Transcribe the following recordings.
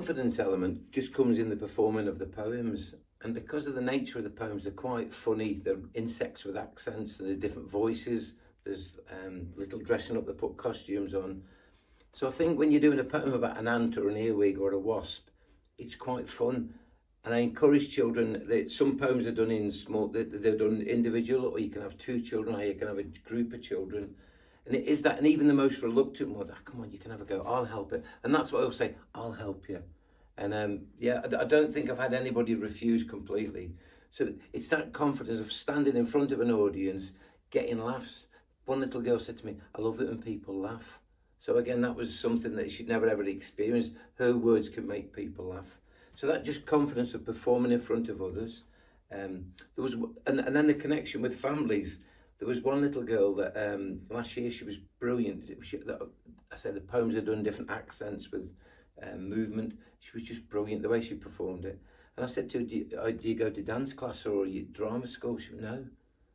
confidence element just comes in the performing of the poems. And because of the nature of the poems, they're quite funny. They're insects with accents, and there's different voices. There's little dressing up, they put costumes on. So I think when you're doing a poem about an ant or an earwig or a wasp, it's quite fun. And I encourage children that some poems are done in small, they're done individual, or you can have two children, or you can have a group of children. And it is that, and even the most reluctant ones, come on, you can have a go, I'll help it. And that's what I'll say, I'll help you. And yeah, I don't think I've had anybody refuse completely. So it's that confidence of standing in front of an audience, getting laughs. One little girl said to me, I love it when people laugh. So again, that was something that she'd never ever experienced. Her words can make people laugh. So that just confidence of performing in front of others. There was, and then the connection with families. There was one little girl that last year, she was brilliant. I said the poems are done different accents with movement. She was just brilliant the way she performed it. And I said to her, do you go to dance class or drama school? She said, no.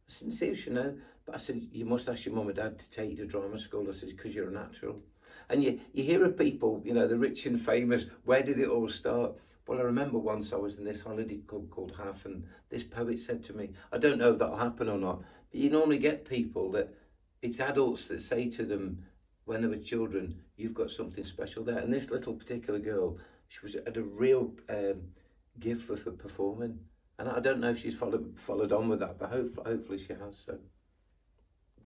I said, seriously, no. But I said, you must ask your mum and dad to take you to drama school. I said, because you're a natural. And you hear of people, the rich and famous, where did it all start? Well, I remember once I was in this holiday club called HAF, and this poet said to me, I don't know if that'll happen or not, but you normally get people that, it's adults that say to them when they were children, you've got something special there. And this little particular girl, she had a real gift for performing. And I don't know if she's followed on with that, but hopefully she has. So.